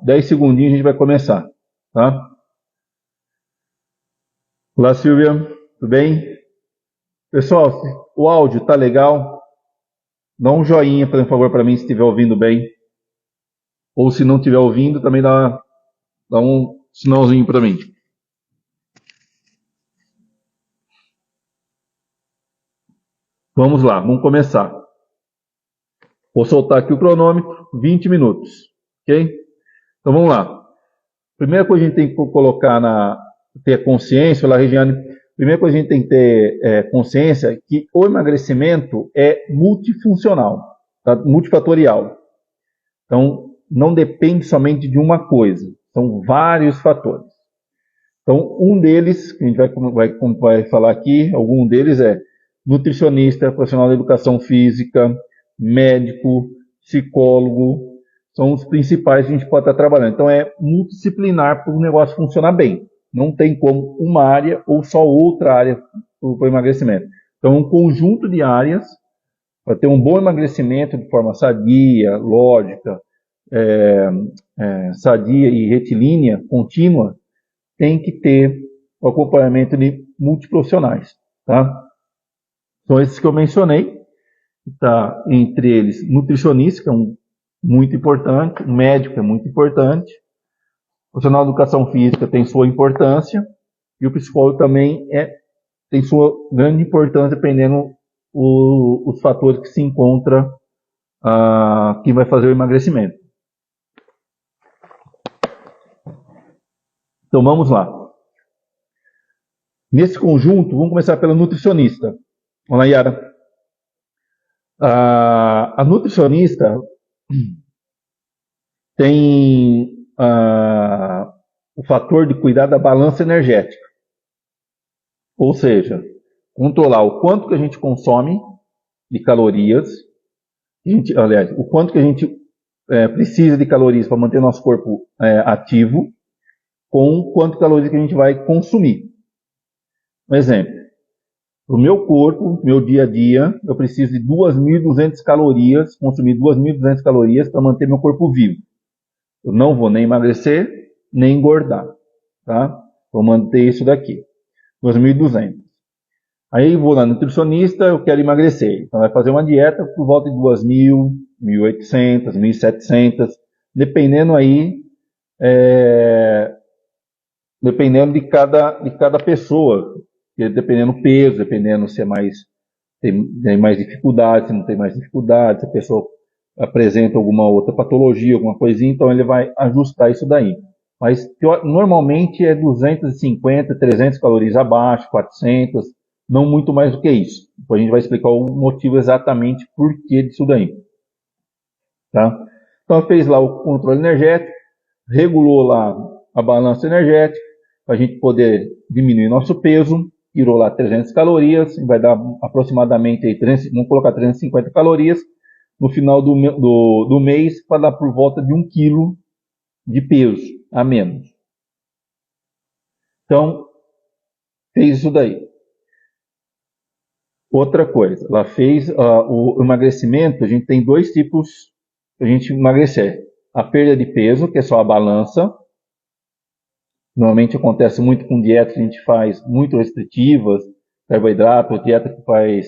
10 segundinhos a gente vai começar, tá? Olá, Silvia, tudo bem? Pessoal, o áudio tá legal? Dá um joinha, por favor, para mim, se estiver ouvindo bem. Ou se não estiver ouvindo, também dá um sinalzinho para mim. Vamos lá, vamos começar. Vou soltar aqui o cronômetro, 20 minutos, ok? Então vamos lá. Primeira coisa que a gente tem que colocar ter consciência, lá, Regiane, primeira coisa que a gente tem que ter consciência é que o emagrecimento é multifuncional, tá? Multifatorial. Então, não depende somente de uma coisa, são vários fatores. Então, um deles, que a gente vai falar aqui, algum deles é nutricionista, profissional da educação física, médico, psicólogo, são os principais que a gente pode estar trabalhando. Então, é multidisciplinar para o negócio funcionar bem. Não tem como uma área ou só outra área para o emagrecimento. Então, um conjunto de áreas para ter um bom emagrecimento de forma sadia, lógica, sadia e retilínea, contínua, tem que ter o acompanhamento de multiprofissionais, tá? São esses que eu mencionei, tá? Entre eles, nutricionista, que é muito importante, o médico é muito importante, o profissional de educação física tem sua importância, e o psicólogo também tem sua grande importância, dependendo os fatores que se encontra que vai fazer o emagrecimento. Então vamos lá. Nesse conjunto, vamos começar pela nutricionista. Olá, Yara. A nutricionista tem o fator de cuidar da balança energética. Ou seja, controlar o quanto que a gente consome de calorias, o quanto que a gente precisa de calorias para manter nosso corpo ativo, com quanto de calorias que a gente vai consumir. Um exemplo, para o meu corpo, meu dia a dia, eu preciso de 2.200 calorias, consumir 2.200 calorias para manter meu corpo vivo. Eu não vou nem emagrecer, nem engordar, tá? Vou manter isso daqui, 2.200. Aí vou na nutricionista, eu quero emagrecer. Então vai fazer uma dieta por volta de 2.000, 1.800, 1.700, dependendo aí, dependendo de cada pessoa, dependendo do peso, dependendo se tem mais dificuldade, se não tem mais dificuldade, se a pessoa apresenta alguma outra patologia, alguma coisinha, então ele vai ajustar isso daí. Mas normalmente é 250, 300 calorias abaixo, 400, não muito mais do que isso. Depois a gente vai explicar o motivo exatamente por que disso daí. Tá? Então fez lá o controle energético, regulou lá a balança energética, para a gente poder diminuir nosso peso, tirou lá 300 calorias, vai dar aproximadamente aí vamos colocar 350 calorias, no final do mês, para dar por volta de 1 quilo de peso a menos. Então, fez isso daí. Outra coisa, ela fez o emagrecimento, a gente tem 2 tipos para a gente emagrecer. A perda de peso, que é só a balança. Normalmente acontece muito com dietas que a gente faz muito restritivas, carboidrato, dieta que faz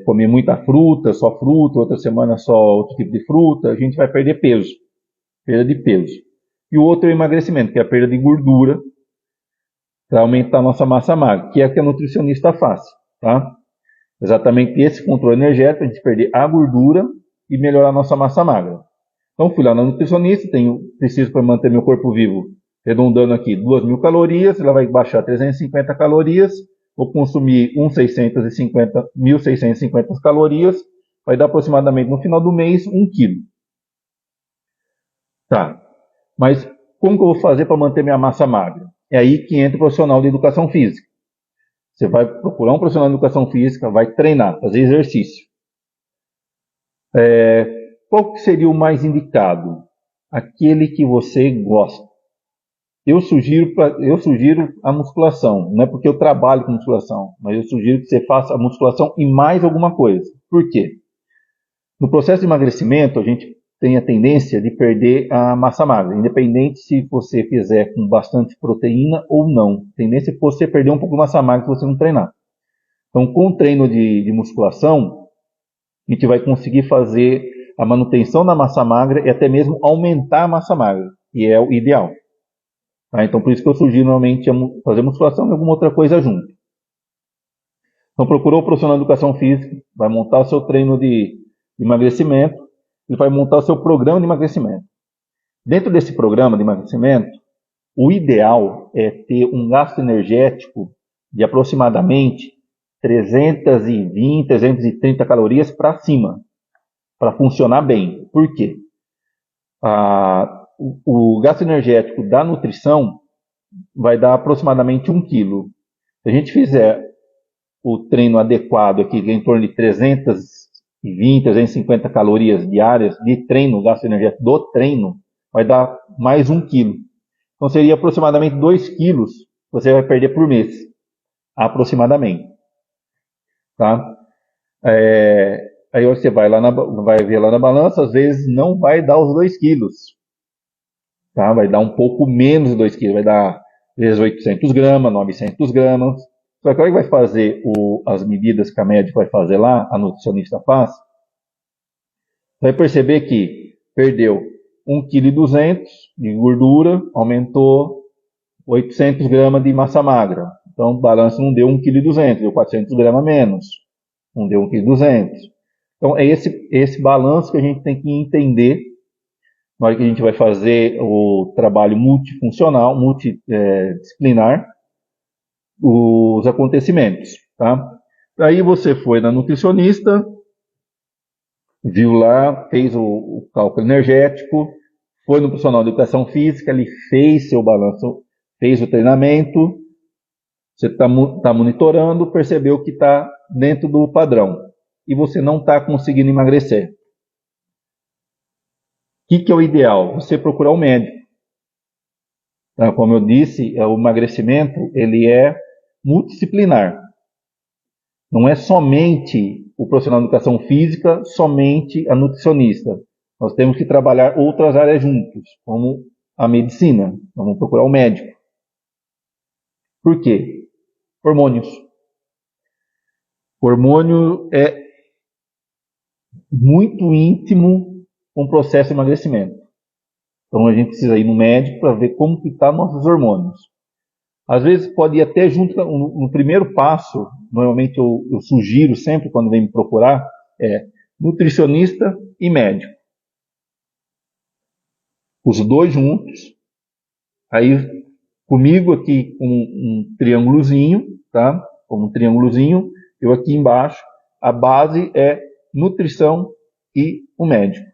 comer muita fruta, só fruta, outra semana só outro tipo de fruta, a gente vai perder peso, perda de peso. E o outro é o emagrecimento, que é a perda de gordura, para aumentar a nossa massa magra, que é a que a nutricionista faz, tá? Exatamente esse controle energético, a gente perder a gordura e melhorar a nossa massa magra. Então fui lá na nutricionista, preciso para manter meu corpo vivo, arredondando aqui 2.000 calorias, ela vai baixar 350 calorias, vou consumir 1.650 calorias, vai dar aproximadamente no final do mês 1 quilo. Tá, mas como que eu vou fazer para manter minha massa magra? É aí que entra o profissional de educação física. Você vai procurar um profissional de educação física, vai treinar, fazer exercício. Qual que seria o mais indicado? Aquele que você gosta. Eu sugiro a musculação, não é porque eu trabalho com musculação, mas eu sugiro que você faça a musculação e mais alguma coisa. Por quê? No processo de emagrecimento, a gente tem a tendência de perder a massa magra, independente se você fizer com bastante proteína ou não. A tendência é você perder um pouco de massa magra se você não treinar. Então, com o treino de musculação, a gente vai conseguir fazer a manutenção da massa magra e até mesmo aumentar a massa magra, que é o ideal. Tá? Então, por isso que eu sugiro normalmente fazer musculação e alguma outra coisa junto. Então, procurou o profissional de educação física, vai montar o seu treino de emagrecimento, ele vai montar o seu programa de emagrecimento. Dentro desse programa de emagrecimento, o ideal é ter um gasto energético de aproximadamente 320, 330 calorias para cima, para funcionar bem. Por quê? O gasto energético da nutrição vai dar aproximadamente 1 kg. Se a gente fizer o treino adequado aqui, que é em torno de 320, 350 calorias diárias de treino, gasto energético do treino, vai dar mais 1 kg. Então seria aproximadamente 2 quilos que você vai perder por mês, aproximadamente. Tá? Aí você vai ver lá na balança, às vezes não vai dar os 2 quilos. Tá? Vai dar um pouco menos de 2 quilos, vai dar às vezes 800 gramas, 900 gramas. Só que a hora que vai fazer as medidas que a médica vai fazer lá, a nutricionista faz, vai perceber que perdeu 1,2 kg de gordura, aumentou 800 gramas de massa magra. Então o balanço não deu 1,2 kg, deu 400 gramas menos. Não deu 1,2 kg. Então é esse balanço que a gente tem que entender na hora que a gente vai fazer o trabalho multifuncional, multidisciplinar, os acontecimentos, tá? Aí você foi na nutricionista, viu lá, fez o cálculo energético, foi no profissional de educação física, ele fez seu balanço, fez o treinamento, você está monitorando, percebeu que está dentro do padrão e você não está conseguindo emagrecer. O que é o ideal? Você procurar um médico. Tá? Como eu disse, o emagrecimento ele é multidisciplinar. Não é somente o profissional de educação física, somente a nutricionista. Nós temos que trabalhar outras áreas juntos, como a medicina. Vamos procurar um médico. Por quê? Hormônios. O hormônio é muito íntimo com o processo de emagrecimento. Então a gente precisa ir no médico para ver como que estão nossos hormônios. Às vezes pode ir até junto no primeiro passo, normalmente eu sugiro sempre quando vem me procurar, é nutricionista e médico. Os dois juntos. Aí comigo aqui um triângulozinho, tá? Como um triângulozinho, eu aqui embaixo, a base é nutrição e o médico.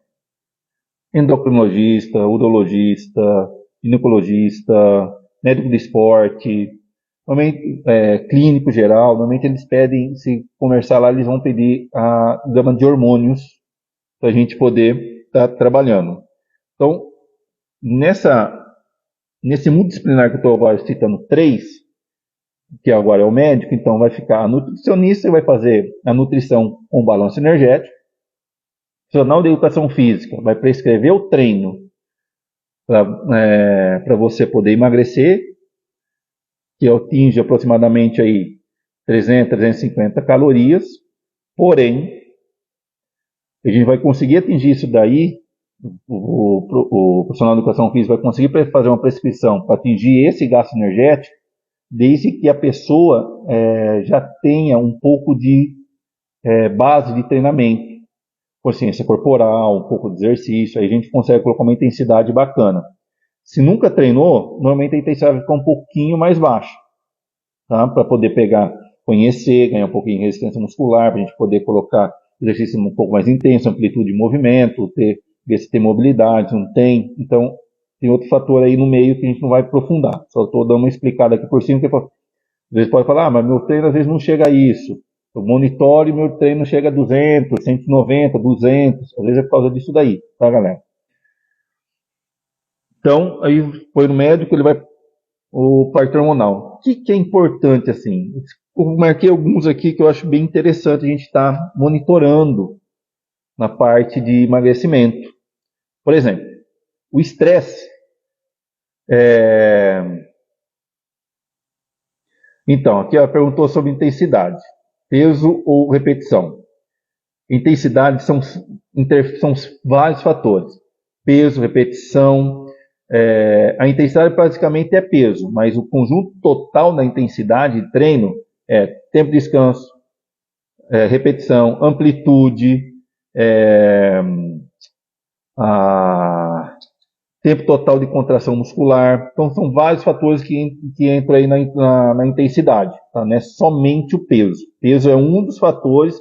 Endocrinologista, urologista, ginecologista, médico de esporte, normalmente clínico geral, normalmente eles pedem, se conversar lá, eles vão pedir a gama de hormônios para a gente poder estar trabalhando. Então, nesse multidisciplinar que eu estou agora citando 3, que agora é o médico, então vai ficar a nutricionista, que vai fazer a nutrição com balanço energético, o profissional de educação física vai prescrever o treino para você poder emagrecer, que atinge aproximadamente aí 300, 350 calorias, porém, a gente vai conseguir atingir isso daí, o profissional de educação física vai conseguir fazer uma prescrição para atingir esse gasto energético, desde que a pessoa já tenha um pouco de base de treinamento, consciência corporal, um pouco de exercício, aí a gente consegue colocar uma intensidade bacana. Se nunca treinou, normalmente a intensidade vai ficar um pouquinho mais baixa, tá? Para poder conhecer, ganhar um pouquinho de resistência muscular, para a gente poder colocar exercício um pouco mais intenso, amplitude de movimento, ver se tem mobilidade, se não tem. Então, tem outro fator aí no meio que a gente não vai aprofundar. Só estou dando uma explicada aqui por cima, que às vezes pode falar, mas meu treino às vezes não chega a isso. Eu monitoro e meu treino chega a 200, 190, 200. Às vezes é por causa disso daí, tá, galera? Então, aí foi no médico, ele vai o parto hormonal. O que é importante, assim? Eu marquei alguns aqui que eu acho bem interessante a gente estar monitorando na parte de emagrecimento. Por exemplo, o estresse. Então, aqui ela perguntou sobre intensidade, peso ou repetição. Intensidade são vários fatores. Peso, repetição. A intensidade basicamente é peso, mas o conjunto total da intensidade de treino é tempo de descanso, repetição, amplitude, tempo total de contração muscular. Então, são vários fatores que entram aí na intensidade. Tá? Não é somente o peso. O peso é um dos fatores,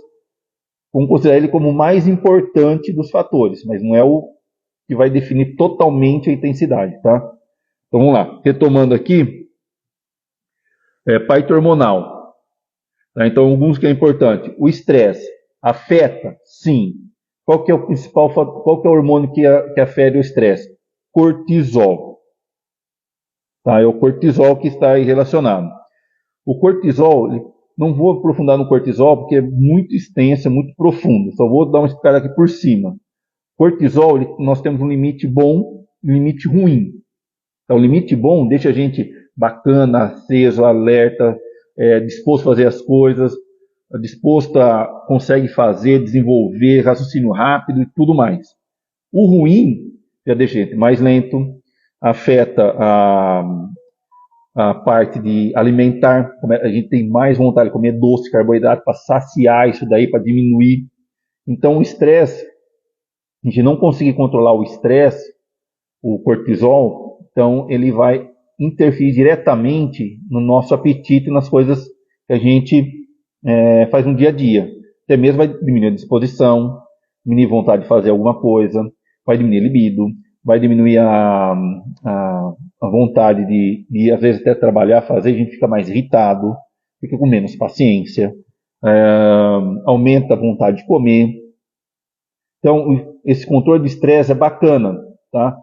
vamos considerar ele como o mais importante dos fatores, mas não é o que vai definir totalmente a intensidade. Tá? Então, vamos lá. Retomando aqui, parte hormonal. Tá? Então, alguns que é importante. O estresse afeta? Sim. Qual que é o principal, qual que é o hormônio que afeta o estresse? Cortisol. Tá? É o cortisol que está aí relacionado. O cortisol, não vou aprofundar no cortisol porque é muito extenso, é muito profundo. Só vou dar uma explicada aqui por cima. Cortisol, nós temos um limite bom e um limite ruim. Então, o limite bom deixa a gente bacana, aceso, alerta, disposto a fazer as coisas, disposto a consegue fazer, desenvolver, raciocínio rápido e tudo mais. O ruim já deixa a gente mais lento, afeta a parte de alimentar, a gente tem mais vontade de comer doce, carboidrato para saciar isso daí, para diminuir. Então o estresse, a gente não conseguir controlar o estresse, o cortisol, então ele vai interferir diretamente no nosso apetite, nas coisas que a gente faz no dia a dia. Até mesmo vai diminuir a disposição, diminuir a vontade de fazer alguma coisa, vai diminuir a libido, vai diminuir a vontade de, às vezes, até trabalhar, fazer, a gente fica mais irritado, fica com menos paciência, aumenta a vontade de comer. Então, esse controle de estresse é bacana, tá?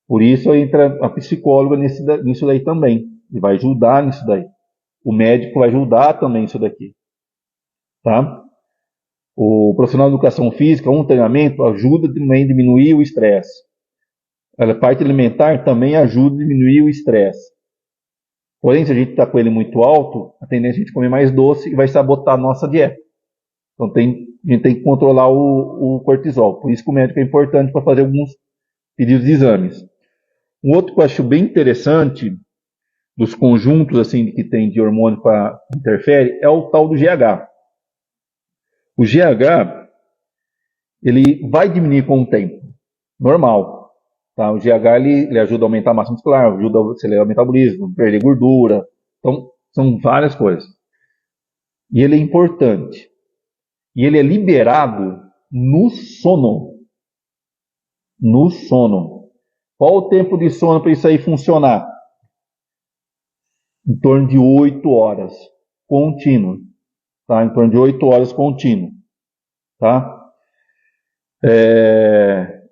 Por isso entra a psicóloga nisso daí também, e vai ajudar nisso daí. O médico vai ajudar também nisso daqui, tá? O profissional de educação física, um treinamento, ajuda também a diminuir o estresse. A parte alimentar também ajuda a diminuir o estresse. Porém, se a gente está com ele muito alto, a tendência é a gente comer mais doce e vai sabotar a nossa dieta. Então, a gente tem que controlar o cortisol. Por isso que o médico é importante para fazer alguns pedidos de exames. Um outro que eu acho bem interessante, dos conjuntos assim que tem de hormônio para interfere, é o tal do GH. O GH, ele vai diminuir com o tempo, normal. Tá? O GH ele ajuda a aumentar a massa muscular, ajuda a acelerar o metabolismo, perder gordura. Então, são várias coisas. E ele é importante. E ele é liberado no sono. No sono. Qual o tempo de sono para isso aí funcionar? Em torno de 8 horas contínuo. Tá? Em torno de 8 horas contínuo. Tá?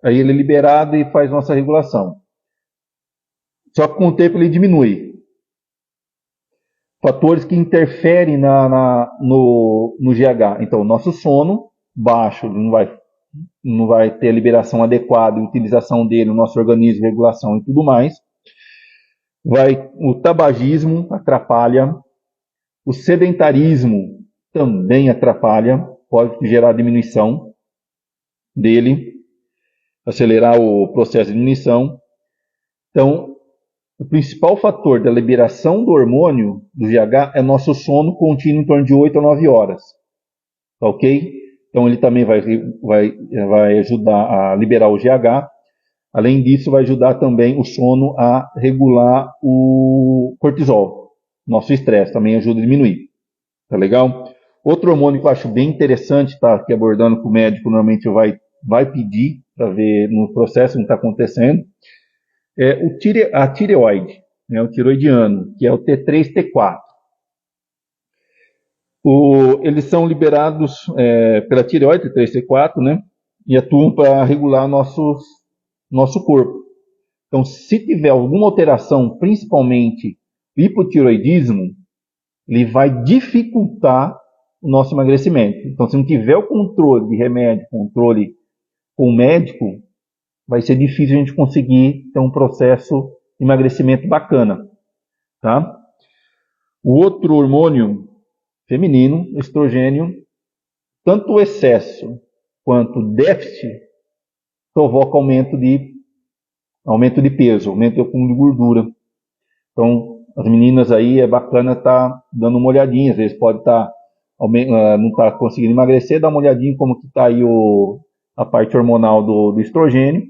Aí ele é liberado e faz nossa regulação. Só que com o tempo ele diminui. Fatores que interferem no GH. Então, nosso sono baixo, não vai ter a liberação adequada, a utilização dele no nosso organismo, regulação e tudo mais. O tabagismo atrapalha. O sedentarismo também atrapalha, pode gerar diminuição dele, acelerar o processo de diminuição. Então, o principal fator da liberação do hormônio do GH é nosso sono contínuo em torno de 8 a 9 horas. Tá ok? Então, ele também vai ajudar a liberar o GH. Além disso, vai ajudar também o sono a regular o cortisol. Nosso estresse também ajuda a diminuir. Tá legal? Outro hormônio que eu acho bem interessante, tá? Que abordando com o médico, normalmente vai pedir para ver no processo o que está acontecendo, é a tireoide, né? O tiroidiano, que é o T3, T4. Eles são liberados pela tireoide, T3, T4, né? E atuam para regular nosso corpo. Então, se tiver alguma alteração, principalmente hipotiroidismo, ele vai dificultar o nosso emagrecimento. Então, se não tiver o controle de remédio, controle com o médico, vai ser difícil a gente conseguir ter um processo de emagrecimento bacana, tá? O outro hormônio feminino, estrogênio, tanto o excesso quanto o déficit provoca aumento de peso, aumento do acúmulo de gordura. Então, as meninas aí é bacana estar dando uma olhadinha, às vezes pode estar não está conseguindo emagrecer, dá uma olhadinha como que está aí a parte hormonal do estrogênio.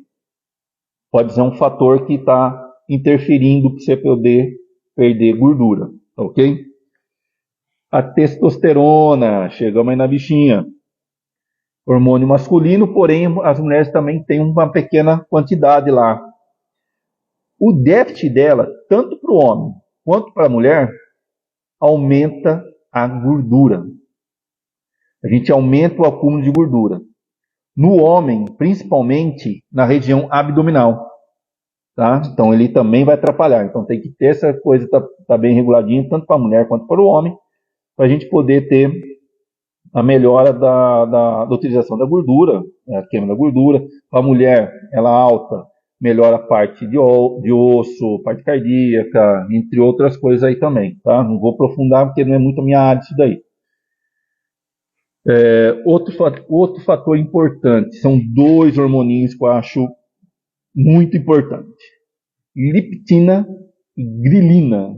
Pode ser um fator que está interferindo para você poder perder gordura, ok? A testosterona, chegamos aí na bichinha. Hormônio masculino, porém as mulheres também têm uma pequena quantidade lá. O déficit dela, tanto para o homem quanto para a mulher, aumenta a gordura. A gente aumenta o acúmulo de gordura. No homem, principalmente na região abdominal. Tá? Então ele também vai atrapalhar. Então tem que ter essa coisa tá bem reguladinha, tanto para a mulher quanto para o homem, para a gente poder ter a melhora da utilização da gordura, a queima da gordura. A mulher, ela alta, melhora a parte de osso, parte cardíaca, entre outras coisas aí também, tá? Não vou aprofundar porque não é muito a minha área isso daí. Outro fator importante, são dois hormoninhos que eu acho muito importante. Leptina e grelina.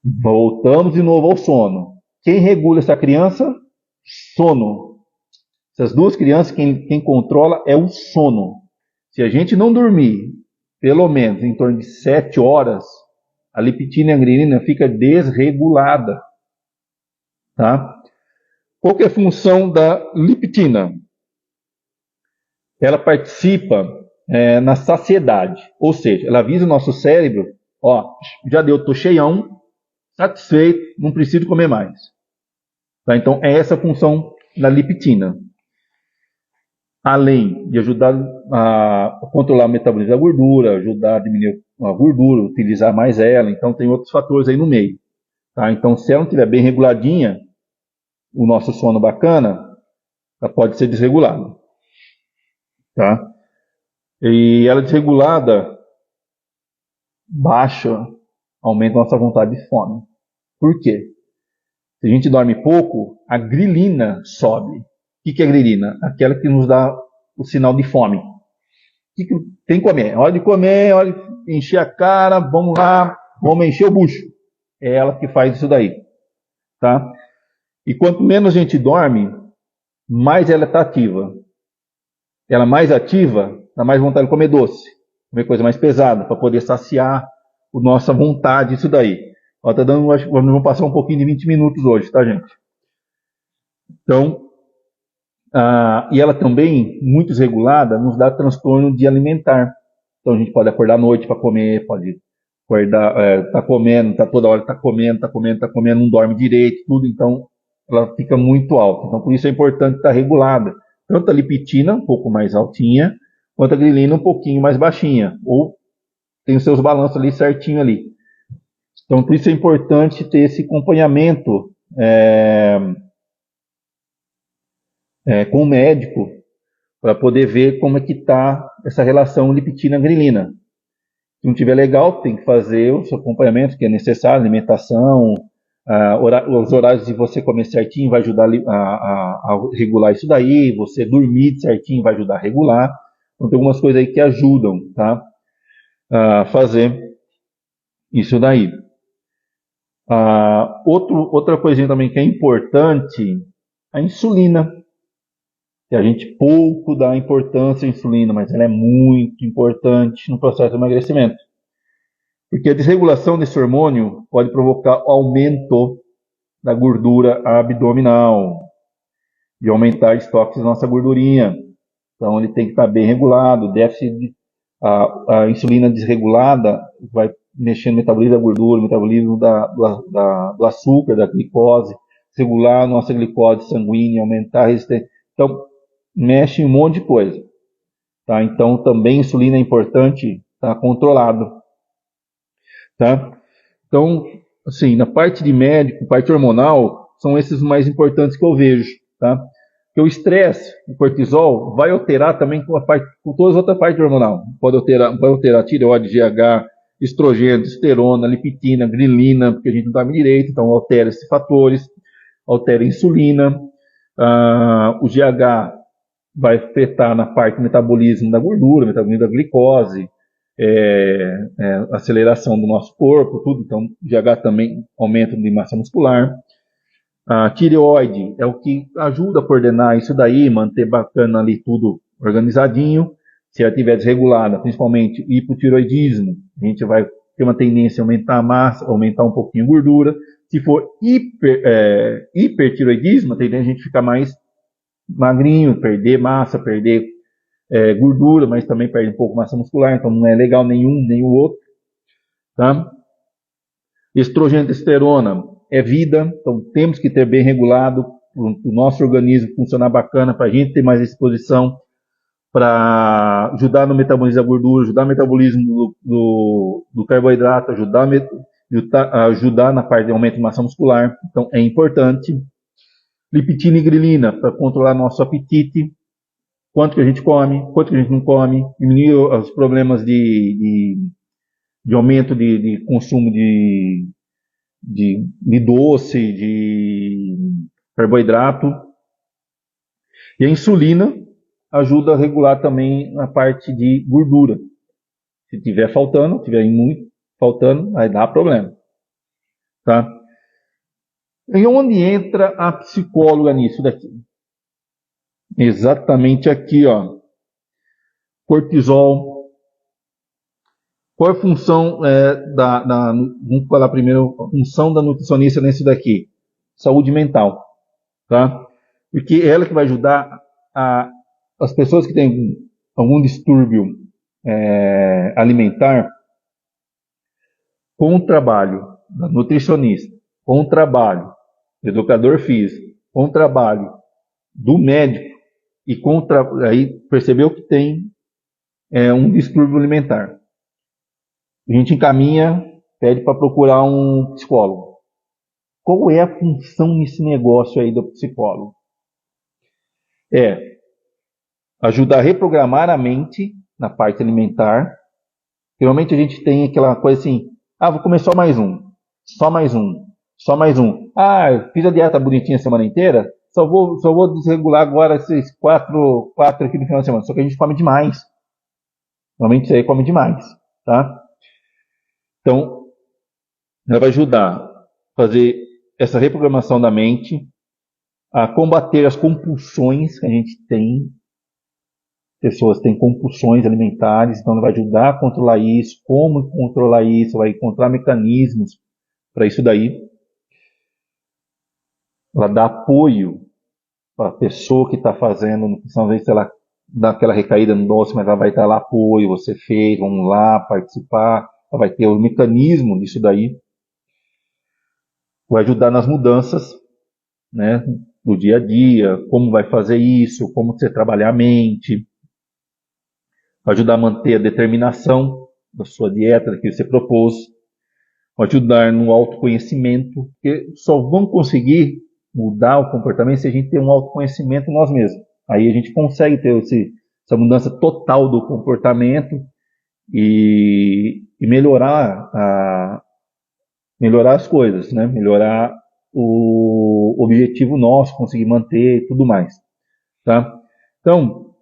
Voltamos de novo ao sono. Quem regula essa criança? Sono. Essas duas crianças, quem controla é o sono. Se a gente não dormir, pelo menos em torno de 7 horas, a leptina e a grelina fica desregulada. Tá? Qual que é a função da leptina? Ela participa na saciedade, ou seja, ela avisa o nosso cérebro, ó, já deu, tô cheião, satisfeito, não preciso comer mais. Tá? Então, é essa a função da leptina. Além de ajudar a controlar o metabolismo da gordura, ajudar a diminuir a gordura, utilizar mais ela, então tem outros fatores aí no meio. Tá? Então, se ela não estiver bem reguladinha, o nosso sono bacana, ela pode ser desregulada. Tá? E ela desregulada, baixa, aumenta a nossa vontade de fome. Por quê? Se a gente dorme pouco, a grelina sobe. O que é a grelina? Aquela que nos dá o sinal de fome. O que tem que comer? Hora de comer, hora de encher a cara, vamos lá, vamos encher o bucho. É ela que faz isso daí. Tá? E quanto menos a gente dorme, mais ela está ativa. Ela mais ativa, dá mais vontade de comer doce, comer coisa mais pesada, para poder saciar a nossa vontade, isso daí. Ó, tá dando, vamos passar um pouquinho de 20 minutos hoje, tá, gente? Então, e ela também, muito desregulada, nos dá transtorno de alimentar. Então, a gente pode acordar à noite para comer, pode acordar, tá comendo, tá toda hora tá comendo, não dorme direito, tudo. Então, ela fica muito alta. Então, por isso é importante estar regulada. Tanto a leptina, um pouco mais altinha, quanto a grelina, um pouquinho mais baixinha. Ou tem os seus balanços ali certinho ali. Então, por isso é importante ter esse acompanhamento com o médico, para poder ver como é que está essa relação leptina-grelina. Se não estiver legal, tem que fazer o seu acompanhamento, que é necessário, alimentação, os horários de você comer certinho vai ajudar a regular isso daí, você dormir certinho vai ajudar a regular. Então, tem algumas coisas aí que ajudam, tá? A fazer isso daí. Outra coisinha também que é importante, a insulina. Que a gente pouco dá importância à insulina, mas ela é muito importante no processo de emagrecimento. Porque a desregulação desse hormônio pode provocar aumento da gordura abdominal e aumentar estoques da nossa gordurinha. Então ele tem que estar bem regulado. A insulina desregulada vai mexer no metabolismo da gordura, no metabolismo do açúcar, da glicose, regular a nossa glicose sanguínea, aumentar a resistência. Então, mexe em um monte de coisa. Tá? Então, também a insulina é importante estar controlado. Tá? Então, assim, na parte de médico, parte hormonal, são esses mais importantes que eu vejo. Tá? Porque o estresse, o cortisol, vai alterar também com todas as outras partes hormonal. Vai alterar tireoide, GH, estrogênio, esterona, leptina, grelina, porque a gente não dorme direito, então altera esses fatores, altera a insulina. O GH vai afetar na parte do metabolismo da gordura, metabolismo da glicose, aceleração do nosso corpo, tudo. Então, GH também aumento de massa muscular. A tireoide é o que ajuda a coordenar isso daí, manter bacana ali tudo organizadinho. Se ela estiver desregulada, principalmente hipotireoidismo, a gente vai ter uma tendência a aumentar a massa, aumentar um pouquinho a gordura. Se for hipertireoidismo, a tendência é a gente ficar mais magrinho, perder massa, perder gordura, mas também perde um pouco massa muscular, então não é legal nenhum nem o outro. Tá? Estrogênio e testosterona é vida, então temos que ter bem regulado para o nosso organismo funcionar bacana, para a gente ter mais disposição, para ajudar no metabolismo da gordura, ajudar no metabolismo do carboidrato, ajudar na parte de aumento de massa muscular, então é importante. Leptina e grelina, para controlar nosso apetite, quanto que a gente come, quanto que a gente não come, diminuir os problemas de aumento de consumo de doce, de carboidrato. E a insulina ajuda a regular também a parte de gordura. Se tiver faltando, tiver muito faltando, aí dá problema. Tá? E onde entra a psicóloga nisso daqui? Exatamente aqui, ó. Cortisol. Qual é a função vamos falar primeiro, a função da nutricionista nisso daqui? Saúde mental, tá? Porque é ela que vai ajudar as pessoas que têm algum distúrbio alimentar, com o trabalho da nutricionista, com o trabalho do educador físico, com o trabalho do médico, e aí percebeu que tem um distúrbio alimentar. A gente encaminha, pede para procurar um psicólogo. Qual é a função nesse negócio aí do psicólogo? É ajudar a reprogramar a mente na parte alimentar. Geralmente a gente tem aquela coisa assim, vou comer só mais um, só mais um, só mais um. Fiz a dieta bonitinha a semana inteira, só vou desregular agora esses quatro aqui no final de semana. Só que a gente come demais. Normalmente isso aí come demais, tá? Então, ela vai ajudar a fazer essa reprogramação da mente, a combater as compulsões que a gente tem. Pessoas têm compulsões alimentares, então ela vai ajudar a controlar isso, como controlar isso, vai encontrar mecanismos para isso daí. Ela dá apoio para a pessoa que está fazendo nutrição, às vezes ela dá aquela recaída no doce, mas ela vai estar lá, apoio, você fez, vamos lá participar, ela vai ter o mecanismo disso daí. Vai ajudar nas mudanças, né, do dia a dia, como vai fazer isso, como você trabalhar a mente, vai ajudar a manter a determinação da sua dieta, que você propôs, vai ajudar no autoconhecimento, porque só vão conseguir mudar o comportamento se a gente ter um autoconhecimento nós mesmos. Aí a gente consegue ter essa mudança total do comportamento e melhorar as coisas, né? Melhorar o objetivo nosso, conseguir manter e tudo mais. Tá? Então,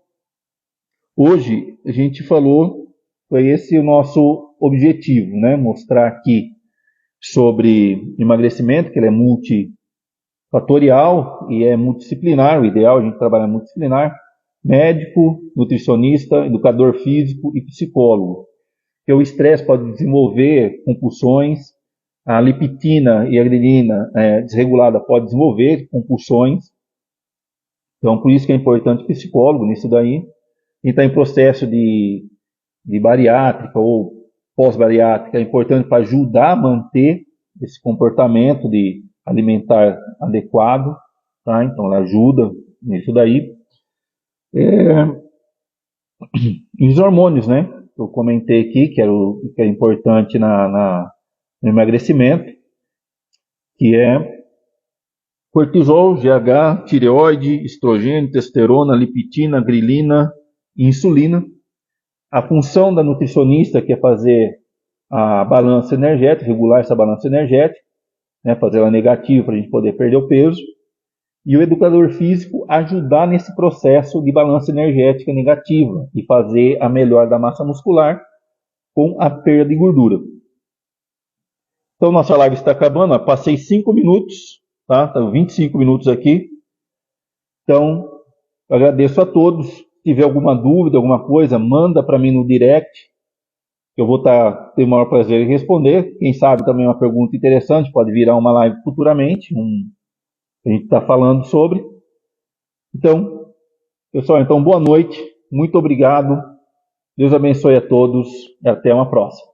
hoje a gente falou, foi esse o nosso objetivo, né? Mostrar aqui sobre emagrecimento, que ele é multifatorial e é multidisciplinar. O ideal é a gente trabalhar multidisciplinar, médico, nutricionista, educador físico e psicólogo. Porque o estresse pode desenvolver compulsões, a leptina e a grelina desregulada pode desenvolver compulsões. Então, por isso que é importante psicólogo nisso daí. Quem está em processo de bariátrica ou pós-bariátrica é importante para ajudar a manter esse comportamento de alimentar adequado, tá? Então ela ajuda nisso daí. E os hormônios, né? Eu comentei aqui que é importante no emagrecimento, que é cortisol, GH, tireoide, estrogênio, testosterona, lipidina, grelina e insulina. A função da nutricionista, que é fazer a balança energética, regular essa balança energética, né, fazer ela negativa para a gente poder perder o peso. E o educador físico ajudar nesse processo de balança energética negativa e fazer a melhora da massa muscular com a perda de gordura. Então, nossa live está acabando. Passei 5 minutos, tá? Estão 25 minutos aqui. Então, eu agradeço a todos. Se tiver alguma dúvida, alguma coisa, manda para mim no direct. Eu vou ter o maior prazer em responder. Quem sabe também é uma pergunta interessante, pode virar uma live futuramente. A gente está falando sobre. Então, pessoal, boa noite. Muito obrigado. Deus abençoe a todos e até uma próxima.